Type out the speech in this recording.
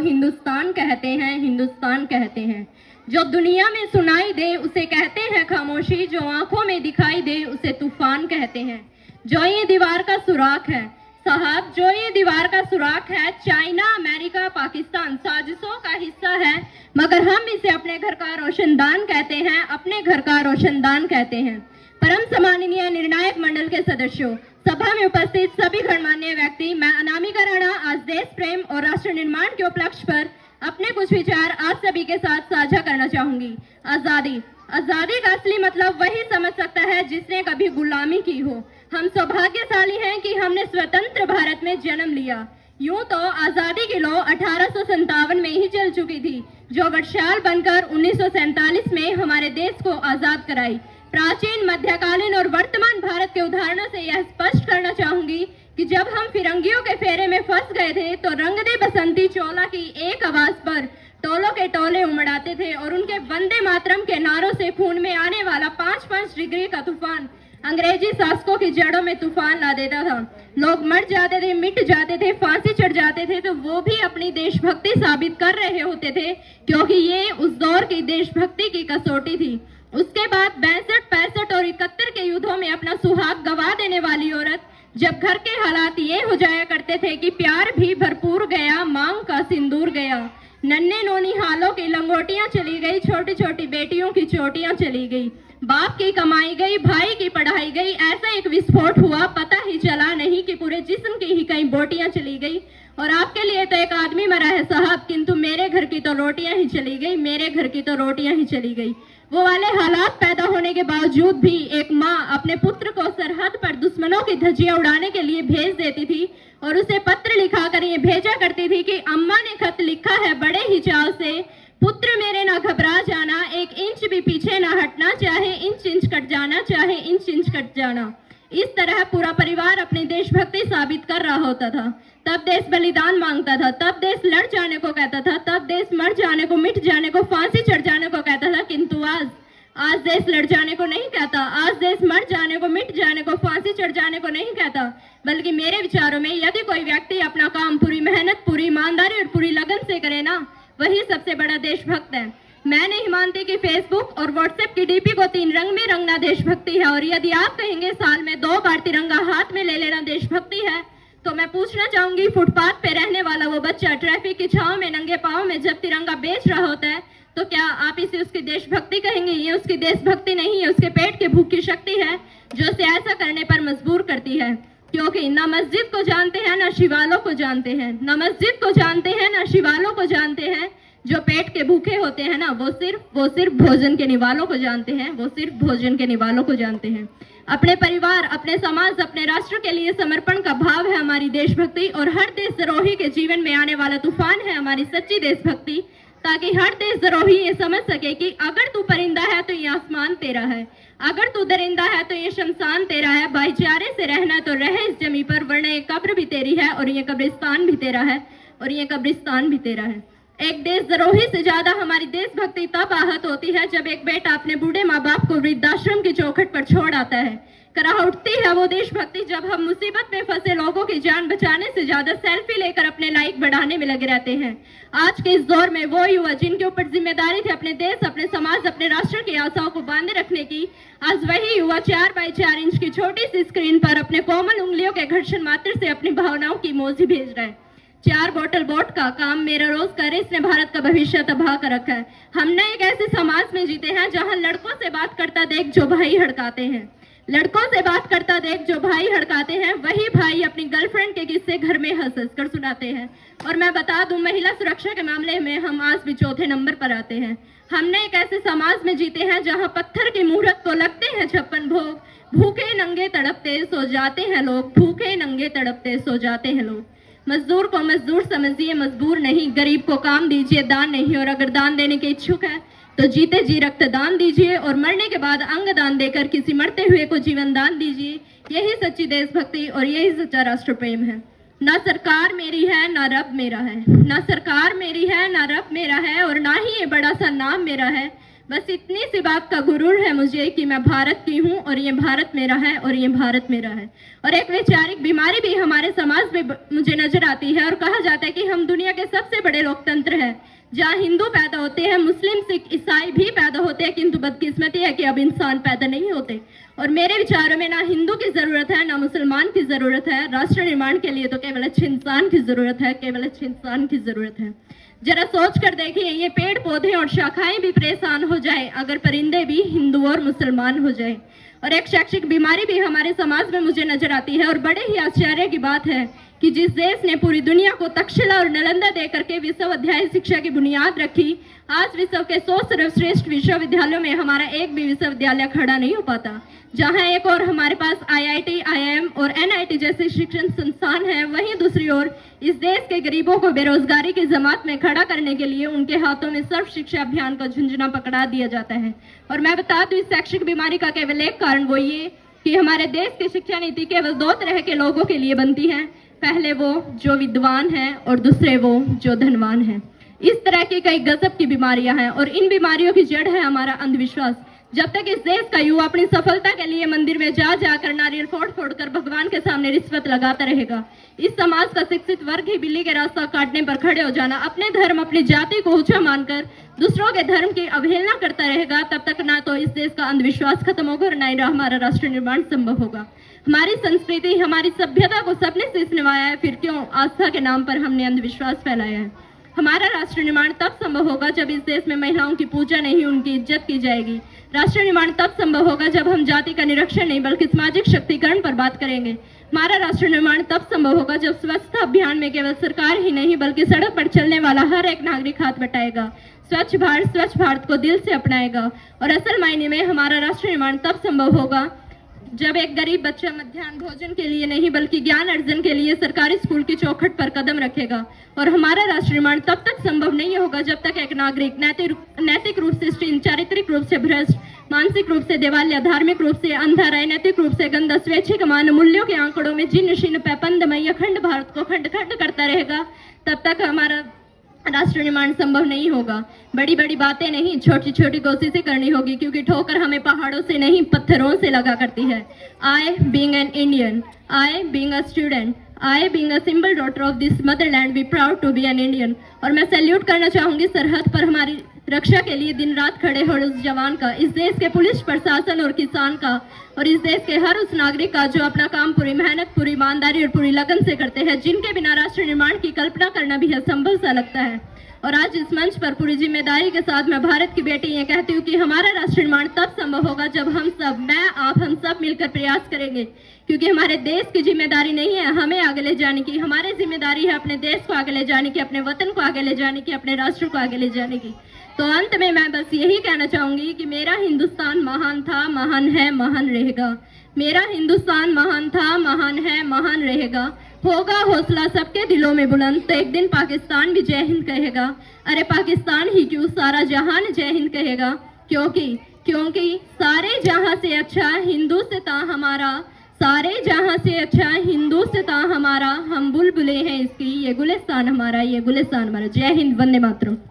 हिंदुस्तान कहते हैं, हिंदुस्तान कहते हैं। जो दुनिया में सुनाई दे उसे कहते हैं खामोशी, जो आंखों में दिखाई दे उसे तूफान कहते हैं। जो ये दीवार का सुराख है साहब, जो ये दीवार का सुराख है, चाइना, अमेरिका, पाकिस्तान साजिशों का हिस्सा है, मगर हम इसे अपने घर का रोशनदान कहते हैं, अपने घर का रोशनदान कहते हैं। परम सम्माननीय निर्णायक मंडल के सदस्यों, सभा में उपस्थित सभी गणमान्य व्यक्ति, मैं अनामिका राणा आज देश प्रेम और राष्ट्र निर्माण के उपलक्ष्य पर अपने कुछ विचार आप सभी के साथ साझा करना चाहूंगी। आजादी, आजादी का असली मतलब वही समझ सकता है जिसने कभी गुलामी की हो। हम सौभाग्यशाली हैं कि हमने स्वतंत्र भारत में जन्म लिया। यूं तो आजादी की लौ 1857 में ही चल चुकी थी, जो वर्षाल बनकर 1947 में हमारे देश को आजाद कराई। प्राचीन, मध्यकालीन और वर्तमान भारत के उदाहरणों से यह स्पष्ट करना चाहूंगी कि जब हम फिरंगियों के फेरे में फंस गए थे तो रंग दे बसंती चोला की एक आवाज पर टोलों के टोले उमड़ाते थे और उनके वंदे मातरम के नारों से खून में आने वाला 5-5 डिग्री का तूफान अंग्रेजी शासकों की जड़ों में तूफान ला देता था। लोग मर जाते थे, मिट जाते थे, फांसी चढ़ जाते थे, तो वो भी अपनी देशभक्ति साबित कर रहे होते थे, क्योंकि ये उस दौर की देशभक्ति की कसौटी थी। उसके बाद 62, 65 और 71 के युद्धों में अपना सुहाग गवा देने वाली औरत, जब घर के हालात ये हो जाया करते थे कि प्यार भी भरपूर गया, मांग का सिंदूर गया, नन्हे नोनी हालों की लंगोटियां चली गई, छोटी छोटी बेटियों की चोटियां चली गई, बाप की कमाई गई, भाई की पढ़ाई गई, ऐसा एक विस्फोट हुआ, पता ही चला नहीं कि पूरे जिस्म की ही कई बोटियां चली गई। और आपके लिए तो एक आदमी मरा है साहब, किंतु मेरे घर की तो रोटियां ही चली गई, मेरे घर की तो रोटियां ही चली गई। वो वाले हालात पैदा होने के बावजूद भी एक माँ अपने पुत्र को सरहद पर दुश्मनों की धज्जियां उड़ाने के लिए भेज देती थी और उसे पत्र लिखा कर ये भेजा करती थी कि अम्मा ने खत लिखा है बड़े ही चाव से, पुत्र मेरे ना घबरा जाना, 1 इंच भी पीछे ना हटना, चाहे इंच इंच कट जाना, चाहे इंच इंच कट जाना। इस तरह पूरा परिवार अपनी देशभक्ति साबित कर रहा होता था। तब देश बलिदान मांगता था, तब देश लड़ जाने को कहता था, तब देश मर जाने को, मिट जाने को, फांसी चढ़ जाने को कहता था, किंतु आज देश लड़ जाने को नहीं कहता, आज देश मर जाने को, मिट जाने को, फांसी चढ़ जाने को नहीं कहता, बल्कि मेरे विचारों में यदि कोई व्यक्ति अपना काम पूरी मेहनत, पूरी ईमानदारी और पूरी लगन से करे ना, वही सबसे बड़ा देशभक्त है। मैं नहीं मानती कि फेसबुक और व्हाट्सएप की डीपी को 3 रंग में रंगना देशभक्ति है, और यदि आप कहेंगे साल में 2 बार तिरंगा हाथ में ले लेना देशभक्ति है, तो मैं पूछना चाहूंगी, फुटपाथ पे रहने वाला वो बच्चा ट्रैफिक की छांव में नंगे पांव में जब तिरंगा बेच रहा होता है, तो क्या आप इसे उसकी देशभक्ति कहेंगे? ये उसकी देशभक्ति नहीं है, उसके पेट के भूख की शक्ति है जो उसे ऐसा करने पर मजबूर करती है। क्योंकि ना मस्जिद को जानते हैं, ना शिवालों को जानते हैं, ना मस्जिद को जानते हैं, ना शिवालों को जानते हैं। जो पेट के भूखे होते हैं ना, वो सिर्फ भोजन के निवालों को जानते हैं, वो सिर्फ भोजन के निवालों को जानते हैं। अपने परिवार, अपने समाज, अपने राष्ट्र के लिए समर्पण का भाव है हमारी देशभक्ति, और हर देशद्रोही के जीवन में आने वाला तूफान है हमारी सच्ची देशभक्ति, ताकि हर देशद्रोही ये समझ सके कि अगर तू परिंदा है तो ये आसमान तेरा है, अगर तू दरिंदा है तो ये शमशान तेरा है। भाईचारे से रहना तो रहे इस जमी पर, वरना ये कब्र भी तेरी है और ये कब्रिस्तान भी तेरा है, और ये कब्रिस्तान भी तेरा है। एक देशद्रोही से ज्यादा हमारी देशभक्ति तब आहत होती है जब एक बेटा अपने बूढ़े माँ बाप को वृद्धाश्रम की चौखट पर छोड़ आता है। कराह उठती है वो देशभक्ति जब हम मुसीबत में फंसे लोगों की जान बचाने से ज्यादा सेल्फी लेकर अपने लाइक बढ़ाने में लगे रहते हैं। आज के इस दौर में वो युवा जिनके ऊपर जिम्मेदारी थी अपने देश, अपने समाज, अपने राष्ट्र की आशाओं को बांधे रखने की, आज वही युवा 4x4 इंच की छोटी सी स्क्रीन पर अपने कोमल उंगलियों के घर्षण मात्र से अपनी भावनाओं की इमोजी भेज रहा है। 4 बोतल वोट का काम मेरा रोज करे, इसने भारत का भविष्य तबाह कर रखा है। हमने एक ऐसे समाज में जीते हैं जहां लड़कों से बात करता देख जो भाई हड़काते हैं, लड़कों से बात करता देख जो भाई हड़काते हैं, वही भाई अपनी गर्लफ्रेंड के किस्से घर में हंस हंस कर सुनाते हैं। और मैं बता दूं, महिला सुरक्षा के मामले में हम आज भी चौथे नंबर पर आते हैं। हमने एक ऐसे समाज में जीते हैं जहां पत्थर की मुहूर्त को लगते हैं 56 भोग, भूखे नंगे तड़पते सो जाते हैं लोग, भूखे नंगे तड़पते सो जाते हैं लोग। मजदूर को मजदूर समझिए, मजबूर नहीं, गरीब को काम दीजिए, दान नहीं, और अगर दान देने के इच्छुक है तो जीते जी रक्तदान दीजिए, और मरने के बाद अंग दान देकर किसी मरते हुए को जीवन दान दीजिए। यही सच्ची देशभक्ति और यही सच्चा राष्ट्र प्रेम है। ना सरकार मेरी है, ना रब मेरा है, ना सरकार मेरी है, ना रब मेरा है, और ना ही ये बड़ा सा नाम मेरा है, बस इतनी सी बात का गुरूर है मुझे कि मैं भारत की हूँ और ये भारत मेरा है और ये भारत मेरा है। और एक वैचारिक बीमारी भी हमारे समाज में मुझे नजर आती है और कहा जाता है कि हम दुनिया के सबसे बड़े लोकतंत्र हैं, जहाँ हिंदू पैदा होते हैं, मुस्लिम, सिख, ईसाई भी पैदा होते हैं, किंतु बदकिस्मती है कि अब इंसान पैदा नहीं होते। और मेरे विचारों में ना हिंदू की जरूरत है ना मुसलमान की जरूरत है। राष्ट्र निर्माण के लिए तो केवल अच्छे इंसान की जरूरत है, केवल अच्छे इंसान की जरूरत है। जरा सोच कर देखिए, ये पेड़ पौधे और शाखाएं भी परेशान हो जाए अगर परिंदे भी हिंदू और मुसलमान हो जाए। और एक शैक्षिक बीमारी भी हमारे समाज में मुझे नजर आती है और बड़े ही आश्चर्य की बात है कि जिस देश ने पूरी दुनिया को तक्षशिला और नालंदा दे करके विश्वविद्यालय शिक्षा की बुनियाद रखी, आज विश्व के 100 सर्वश्रेष्ठ विश्वविद्यालयों में हमारा एक भी विश्वविद्यालय खड़ा नहीं हो पाता। जहां एक और हमारे पास IIT, IIM और NIT जैसे शिक्षण संस्थान हैं, वहीं दूसरी ओर इस देश के गरीबों को बेरोजगारी की जमात में खड़ा करने के लिए उनके हाथों में सर्व शिक्षा अभियान का झुंझुना पकड़ा दिया जाता है। और मैं बता दूं, इस शैक्षिक बीमारी का केवल एक कारण वो ये कि हमारे देश की शिक्षा नीति केवल 2 तरह के लोगों के लिए बनती है। पहले वो जो विद्वान हैं और दूसरे वो जो धनवान हैं। इस तरह की कई गजब की बीमारियां हैं और इन बीमारियों की जड़ है हमारा अंधविश्वास। जब तक इस देश का युवा अपनी सफलता के लिए मंदिर में जा जाकर नारियल फोड़ फोड़ कर भगवान के सामने रिश्वत लगाता रहेगा, इस समाज का शिक्षित वर्ग ही बिल्ली के रास्ता काटने पर खड़े हो जाना, अपने धर्म, अपनी जाति को ऊंचा मानकर दूसरों के धर्म की अवहेलना करता रहेगा, तब तक ना तो इस देश का अंधविश्वास खत्म होगा और ना ही हमारा राष्ट्र निर्माण संभव होगा। हमारी संस्कृति, हमारी सभ्यता को सबने शीश नवाया है, फिर क्यों आस्था के नाम पर हमने अंधविश्वास फैलाया है। हमारा राष्ट्र निर्माण तब संभव होगा जब इस देश में महिलाओं की पूजा नहीं, उनकी इज्जत की जाएगी। राष्ट्र निर्माण तब संभव होगा जब हम जाति का निरीक्षण नहीं बल्कि सामाजिक शक्तिकरण पर बात करेंगे। हमारा राष्ट्र निर्माण तब संभव होगा जब स्वच्छता अभियान में केवल सरकार ही नहीं बल्कि सड़क पर चलने वाला हर एक नागरिक हाथ बटाएगा, स्वच्छ भारत को दिल से अपनाएगा। और असल मायने में हमारा राष्ट्र निर्माण तब संभव होगा जब एक गरीब बच्चा मध्याह्न भोजन के लिए नहीं बल्कि ज्ञान अर्जन के लिए सरकारी स्कूल की चौखट पर कदम रखेगा। और हमारा राष्ट्र निर्माण तब तक संभव नहीं होगा जब तक एक नागरिक नैतिक रूप से क्षीण, चारित्रिक रूप से भ्रष्ट, मानसिक रूप से दिवालिया, धार्मिक रूप से अंधा, राजनीतिक रूप से गंदा, स्वैच्छिक मान मूल्यों के आंकड़ों में जिन शीर्ण पैपंदमय अखंड भारत को खंड खंड करता रहेगा, तब तक हमारा राष्ट्र निर्माण संभव नहीं होगा। बड़ी बड़ी बातें नहीं, छोटी छोटी कोशिशें करनी होगी, क्योंकि ठोकर हमें पहाड़ों से नहीं पत्थरों से लगा करती है। I being an Indian, I being a student, I being a simple daughter of this motherland, be proud to be an Indian। और मैं सैल्यूट करना चाहूंगी सरहद पर हमारी रक्षा के लिए दिन रात खड़े हो उस जवान का, इस देश के पुलिस प्रशासन और किसान का, और इस देश के हर उस नागरिक का जो अपना काम पूरी मेहनत, पूरी ईमानदारी और पूरी लगन से करते हैं, जिनके बिना राष्ट्र निर्माण की कल्पना करना भी असंभव सा लगता है। और आज इस मंच पर पूरी जिम्मेदारी के साथ मैं भारत की बेटी ये कहती हूँ कि हमारा राष्ट्र निर्माण तब संभव होगा जब हम सब, मैं, आप, हम सब मिलकर प्रयास करेंगे, क्योंकि हमारे देश की जिम्मेदारी नहीं है हमें आगे ले जाने की, हमारी जिम्मेदारी है अपने देश को आगे ले जाने की, अपने वतन को आगे ले जाने की, अपने राष्ट्र को आगे ले जाने की। तो अंत में मैं बस यही कहना चाहूंगी कि मेरा हिंदुस्तान महान था, महान है, महान रहेगा। मेरा हिंदुस्तान महान था, महान है, महान रहेगा। होगा हौसला सबके दिलों में बुलंद तो एक दिन पाकिस्तान भी जय हिंद कहेगा। अरे पाकिस्तान ही क्यों, सारा जहान जय हिंद कहेगा, क्योंकि सारे जहां से अच्छा हिंदू से था हमारा, सारे जहां से अच्छा हिंदू से था हमारा, हम बुलबुलें हैं इसकी, ये गुलिस्तान हमारा, ये गुलिस्तान हमारा। जय हिंद, वंदे मातरम।